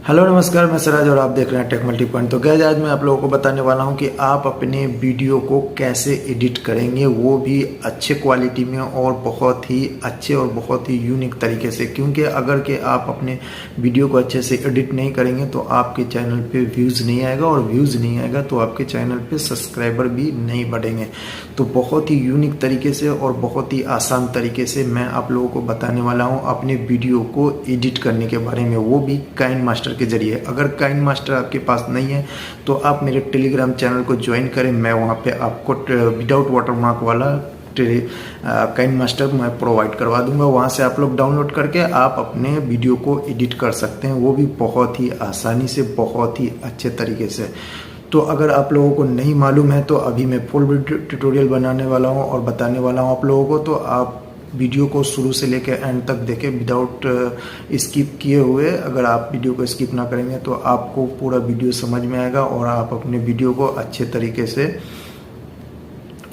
Hello नमस्कार, मैं सिराज और आप देख रहे हैं टेक मल्टी पॉइंट। तो गाइस, आज मैं आप लोगों को बताने वाला हूं कि आप अपने वीडियो को कैसे एडिट करेंगे, वो भी अच्छे क्वालिटी में और बहुत ही अच्छे और बहुत ही यूनिक तरीके से। क्योंकि अगर के आप अपने वीडियो को अच्छे से एडिट नहीं करेंगे तो आपके चैनल पे व्यूज़ नहीं आएगा, और व्यूज़ नहीं आएगा तो आपके चैनल पे सब्सक्राइबर भी नहीं बढ़ेंगे। तो बहुत ही यूनिक तरीके से और बहुत ही आसान तरीके से मैं आप लोगों को बताने वाला हूँ अपने वीडियो को एडिट करने के बारे में, वो भी काइनमास्टर के जरिए। अगर काइनमास्टर आपके पास नहीं है तो आप मेरे टेलीग्राम चैनल को ज्वाइन करें। मैं वहाँ पे आपको विदाउट वाटरमार्क वाला काइनमास्टर मैं प्रोवाइड करवा दूंगा। वहाँ से आप लोग डाउनलोड करके आप अपने वीडियो को एडिट कर सकते हैं, वो भी बहुत ही आसानी से, बहुत ही अच्छे तरीके से। तो अगर आप लोगों को नहीं मालूम है तो अभी मैं फुल ट्यूटोरियल बनाने वाला हूँ और बताने वाला हूँ आप लोगों को। तो आप वीडियो को शुरू से लेकर एंड तक देखें विदाउट स्किप किए हुए। अगर आप वीडियो को स्किप ना करेंगे तो आपको पूरा वीडियो समझ में आएगा और आप अपने वीडियो को अच्छे तरीके से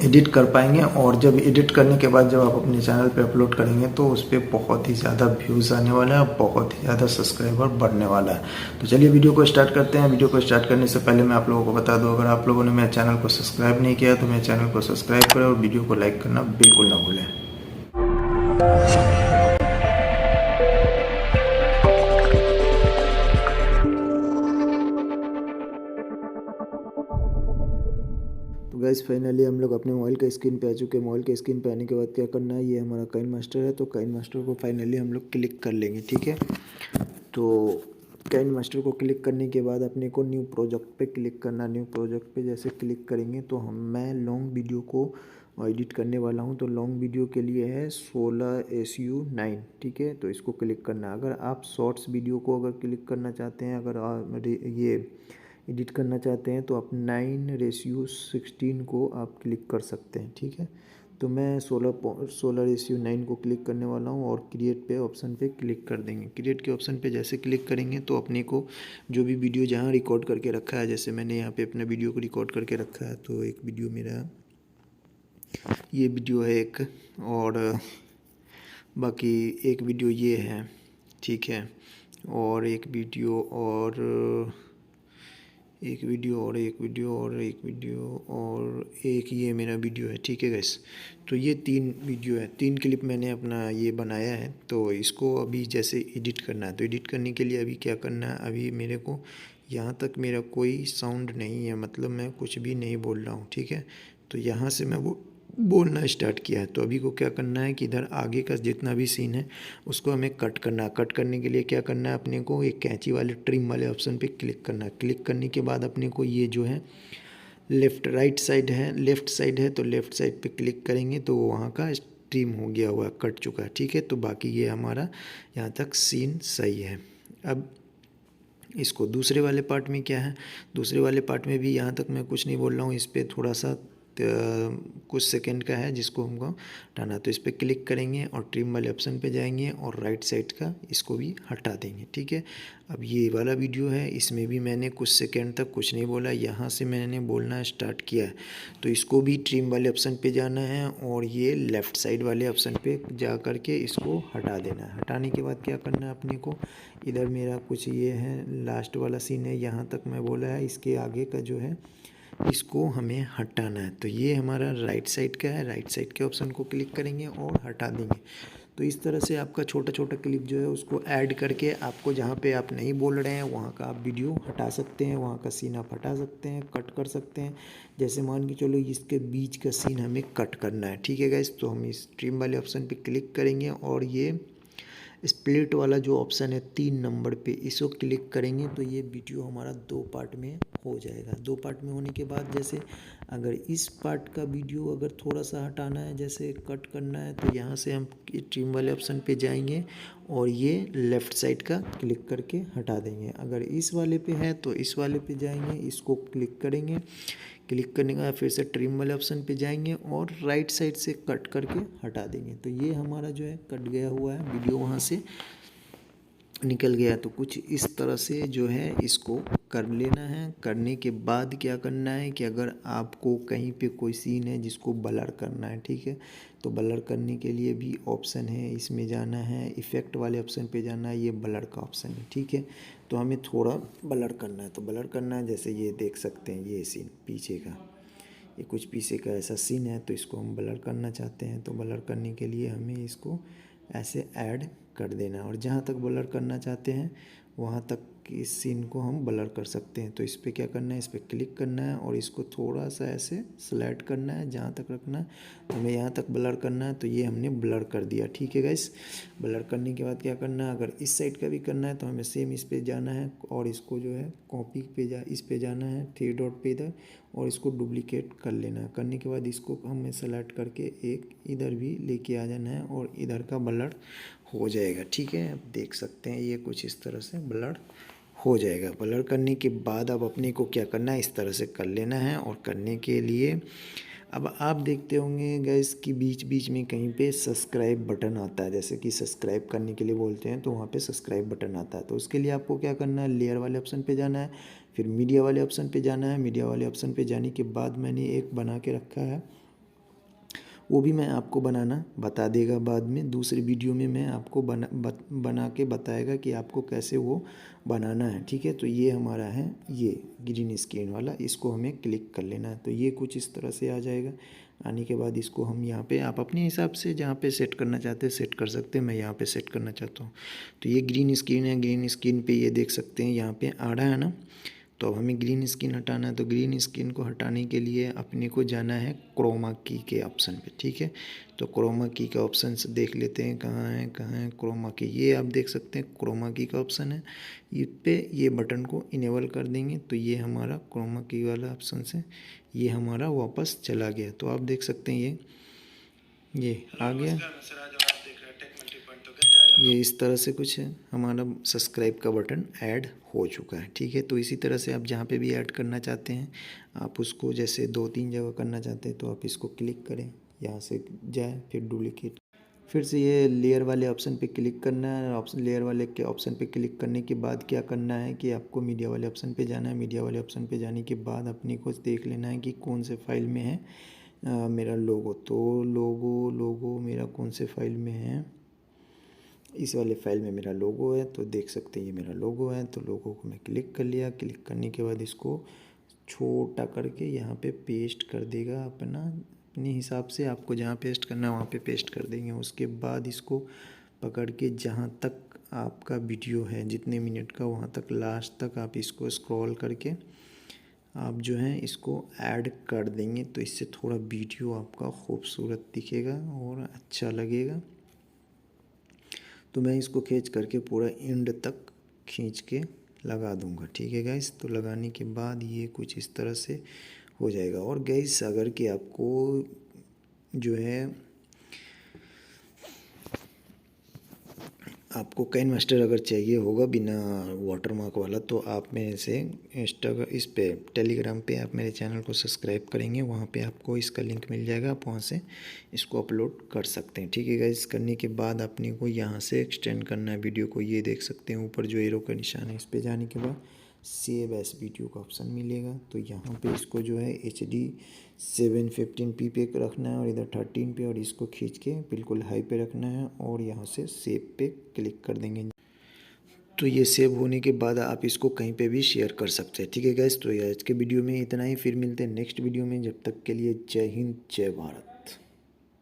एडिट कर पाएंगे। और जब एडिट करने के बाद जब आप अपने चैनल पे अपलोड करेंगे तो उस पर बहुत ही ज़्यादा व्यूज़ आने वाला है, बहुत ही ज़्यादा सब्सक्राइबर बढ़ने वाला है। तो चलिए वीडियो को स्टार्ट करते हैं। वीडियो को स्टार्ट करने से पहले मैं आप लोगों को बता दूं, अगर आप लोगों ने मेरे चैनल को सब्सक्राइब नहीं किया तो मेरे चैनल को सब्सक्राइब करें और वीडियो को लाइक करना बिल्कुल ना भूलें। तो गैस, फाइनली हम लोग अपने मोबाइल के स्क्रीन पे आ चुके हैं। मोबाइल के स्क्रीन पे आने के बाद क्या करना है, ये हमारा काइनमास्टर है। तो काइनमास्टर को फाइनली हम लोग क्लिक कर लेंगे, ठीक है। तो काइनमास्टर को क्लिक करने के बाद अपने को न्यू प्रोजेक्ट पे क्लिक करना। न्यू प्रोजेक्ट पे जैसे क्लिक करेंगे तो मैं लॉन्ग वीडियो को एडिट करने वाला हूँ। तो लॉन्ग वीडियो के लिए है 16SU9, ठीक है। तो इसको क्लिक करना। अगर आप शॉर्ट्स वीडियो को अगर क्लिक करना चाहते हैं, अगर आप ये एडिट करना चाहते हैं तो आप 9:16 को आप क्लिक कर सकते हैं, ठीक है। तो मैं 16:9 को क्लिक करने वाला हूँ और क्रिएट पे ऑप्शन पे क्लिक कर देंगे। क्रिएट के ऑप्शन पे जैसे क्लिक करेंगे तो अपने को जो भी वीडियो जहाँ रिकॉर्ड करके रखा है, जैसे मैंने यहाँ पे अपना वीडियो को रिकॉर्ड करके रखा है, तो एक वीडियो मेरा ये वीडियो है एक, और बाकी एक वीडियो ये है, ठीक है। और एक वीडियो और एक वीडियो और एक वीडियो और एक वीडियो और एक ये मेरा वीडियो है, ठीक है गैस। तो ये 3 वीडियो है, 3 क्लिप मैंने अपना ये बनाया है। तो इसको अभी जैसे एडिट करना है, तो एडिट करने के लिए अभी क्या करना है, अभी मेरे को यहाँ तक मेरा कोई साउंड नहीं है, मतलब मैं कुछ भी नहीं बोल रहा हूँ, ठीक है। तो यहाँ से मैं वो बोलना स्टार्ट किया है। तो अभी को क्या करना है कि इधर आगे का जितना भी सीन है उसको हमें कट करना है। कट करने के लिए क्या करना है, अपने को एक कैंची वाले ट्रिम वाले ऑप्शन पे क्लिक करना है। क्लिक करने के बाद अपने को ये जो है लेफ़्ट साइड है तो लेफ़्ट साइड पे क्लिक करेंगे तो वहाँ का ट्रिम हो गया हुआ, कट चुका है, ठीक है। तो बाकी ये हमारा यहाँ तक सीन सही है। अब इसको दूसरे वाले पार्ट में क्या है, दूसरे वाले पार्ट में भी यहाँ तक मैं कुछ नहीं बोल रहा हूँ। इस पर थोड़ा सा कुछ सेकंड का है जिसको हमको हटाना। तो इस पर क्लिक करेंगे और ट्रिम वाले ऑप्शन पे जाएंगे और राइट साइड का इसको भी हटा देंगे, ठीक है। अब ये वाला वीडियो है, इसमें भी मैंने कुछ सेकंड तक कुछ नहीं बोला, यहाँ से मैंने बोलना स्टार्ट किया है। तो इसको भी ट्रिम वाले ऑप्शन पे जाना है और ये लेफ़्ट साइड वाले ऑप्शन पे जा कर के इसको हटा देना है। हटाने के बाद क्या करना है अपने को, इधर मेरा कुछ ये है लास्ट वाला सीन है, यहाँ तक मैं बोला है, इसके आगे का जो है इसको हमें हटाना है। तो ये हमारा राइट साइड का है, राइट साइड के ऑप्शन को क्लिक करेंगे और हटा देंगे। तो इस तरह से आपका छोटा छोटा क्लिप जो है उसको ऐड करके आपको जहाँ पे आप नहीं बोल रहे हैं वहाँ का आप वीडियो हटा सकते हैं, वहाँ का सीन आप हटा सकते हैं, कट कर सकते हैं। जैसे मान के चलो इसके बीच का सीन हमें कट करना है, ठीक है गाइस। तो हम इस ट्रिम वाले ऑप्शन पे क्लिक करेंगे और ये स्प्लिट वाला जो ऑप्शन है 3 नंबर पे, इसको क्लिक करेंगे तो ये वीडियो हमारा 2 पार्ट में हो जाएगा। 2 पार्ट में होने के बाद जैसे अगर इस पार्ट का वीडियो अगर थोड़ा सा हटाना है, जैसे कट करना है, तो यहाँ से हम ट्रिम वाले ऑप्शन पे जाएंगे और ये लेफ़्ट साइड का क्लिक करके हटा देंगे। अगर इस वाले पे है तो इस वाले पे जाएंगे, इसको क्लिक करेंगे। क्लिक करने के बाद फिर से ट्रिम वाले ऑप्शन पे जाएंगे और राइट साइड से कट करके हटा देंगे। तो ये हमारा जो है कट गया हुआ है वीडियो, वहाँ से निकल गया। तो कुछ इस तरह से जो है इसको कर लेना है। करने के बाद क्या करना है कि अगर आपको कहीं पे कोई सीन है जिसको ब्लर करना है, ठीक है, तो ब्लर करने के लिए भी ऑप्शन है, इसमें जाना है, इफ़ेक्ट वाले ऑप्शन पे जाना है, ये ब्लर का ऑप्शन है, ठीक है। तो हमें थोड़ा ब्लर करना है, तो ब्लर करना है, जैसे ये देख सकते हैं ये सीन पीछे का, ये कुछ पीछे का ऐसा सीन है, तो इसको हम ब्लर करना चाहते हैं। तो ब्लर करने के लिए हमें इसको ऐसे ऐड कर देना है और जहाँ तक ब्लर करना चाहते हैं वहाँ तक इस सीन को हम ब्लर कर सकते हैं। तो इस पर क्या करना है, इस पर क्लिक करना है और इसको थोड़ा सा ऐसे स्लाइड करना है, जहाँ तक रखना है। तो हमें यहाँ तक ब्लर करना है, तो ये हमने ब्लर कर दिया, ठीक है गाइस। ब्लर करने के बाद क्या करना है, अगर इस साइड का भी करना है तो हमें सेम इस पे जाना है और इसको जो है कॉपी पे इस पे जाना है, 3 डॉट पे इधर, और इसको डुप्लीकेट कर लेना है। करने के बाद इसको हमें सेलेक्ट करके एक इधर भी लेके आ जाना है और इधर का ब्लर हो जाएगा, ठीक है। आप देख सकते हैं ये कुछ इस तरह से ब्लर हो जाएगा। ब्लर करने के बाद अब अपने को क्या करना है, इस तरह से कर लेना है। और करने के लिए अब आप देखते होंगे गैस कि बीच बीच में कहीं पे सब्सक्राइब बटन आता है, जैसे कि सब्सक्राइब करने के लिए बोलते हैं तो वहाँ पे सब्सक्राइब बटन आता है। तो उसके लिए आपको क्या करना है, लेयर वाले ऑप्शन पे जाना है, फिर मीडिया वाले ऑप्शन पे जाना है। मीडिया वाले ऑप्शन पे जाने के बाद मैंने एक बना के रखा है, वो भी मैं आपको बनाना बता देगा बाद में, दूसरी वीडियो में मैं आपको बना के बताएगा कि आपको कैसे वो बनाना है, ठीक है। तो ये हमारा है ये ग्रीन स्क्रीन वाला, इसको हमें क्लिक कर लेना है। तो ये कुछ इस तरह से आ जाएगा। आने के बाद इसको हम यहाँ पे आप अपने हिसाब से जहाँ पे सेट करना चाहते हैं सेट कर सकते हैं। मैं यहाँ पे सेट करना चाहता हूँ। तो ये ग्रीन स्क्रीन है, ग्रीन स्क्रीन पे ये देख सकते हैं यहाँ पे आ रहा है ना। तो अब हमें ग्रीन स्क्रीन हटाना है। तो ग्रीन स्क्रीन को हटाने के लिए अपने को जाना है क्रोमा की के ऑप्शन पे, ठीक है। तो क्रोमा की का ऑप्शन से देख लेते हैं कहाँ है क्रोमा की। ये आप देख सकते हैं क्रोमा की का ऑप्शन है, इस पे ये बटन को इनेबल कर देंगे तो ये हमारा क्रोमा की वाला ऑप्शन से ये हमारा वापस चला गया। तो आप देख सकते हैं ये आ गया। ये इस तरह से कुछ है, हमारा सब्सक्राइब का बटन ऐड हो चुका है, ठीक है। तो इसी तरह से आप जहाँ पे भी ऐड करना चाहते हैं आप उसको, जैसे 2-3 जगह करना चाहते हैं तो आप इसको क्लिक करें, यहाँ से जाए, फिर डुप्लीकेट, फिर से ये लेयर वाले ऑप्शन पे क्लिक करना है। ऑप्शन लेयर वाले के ऑप्शन पे क्लिक करने के बाद क्या करना है कि आपको मीडिया वाले ऑप्शन पे जाना है। मीडिया वाले ऑप्शन पे जाने के बाद अपने को देख लेना है कि कौन से फाइल में है मेरा लोगो। तो लोगो मेरा कौन से फाइल में है, इस वाले फाइल में मेरा लोगो है। तो देख सकते हैं ये मेरा लोगो है। तो लोगो को मैं क्लिक कर लिया। क्लिक करने के बाद इसको छोटा करके यहाँ पे पेस्ट कर देगा अपने हिसाब से। आपको जहाँ पेस्ट करना है वहाँ पे पेस्ट कर देंगे। उसके बाद इसको पकड़ के जहाँ तक आपका वीडियो है जितने मिनट का, वहाँ तक लास्ट तक आप इसको स्क्रॉल करके आप जो है इसको ऐड कर देंगे। तो इससे थोड़ा वीडियो आपका खूबसूरत दिखेगा और अच्छा लगेगा। तो मैं इसको खींच करके पूरा एंड तक खींच के लगा दूंगा, ठीक है गाइस। तो लगाने के बाद ये कुछ इस तरह से हो जाएगा। और गाइस अगर कि आपको जो है आपको काइन मास्टर अगर चाहिए होगा बिना वाटरमार्क वाला, तो आप मेरे से इस पे टेलीग्राम पे आप मेरे चैनल को सब्सक्राइब करेंगे, वहाँ पे आपको इसका लिंक मिल जाएगा, आप वहाँ से इसको अपलोड कर सकते हैं, ठीक है गाइस। करने के बाद अपने को यहाँ से एक्सटेंड करना है वीडियो को। ये देख सकते हैं ऊपर जो एरो का निशान है, इस पर जाने के बाद सेव एस वीडियो का ऑप्शन मिलेगा। तो यहाँ पे इसको जो है HD 715p पे रखना है और इधर 13 पे, और इसको खींच के बिल्कुल हाई पे रखना है और यहाँ से सेव पे क्लिक कर देंगे। तो ये सेव होने के बाद आप इसको कहीं पे भी शेयर कर सकते हैं, ठीक है गैस। तो आज के वीडियो में इतना ही, फिर मिलते हैं नेक्स्ट वीडियो में। जब तक के लिए जय हिंद, जय भारत।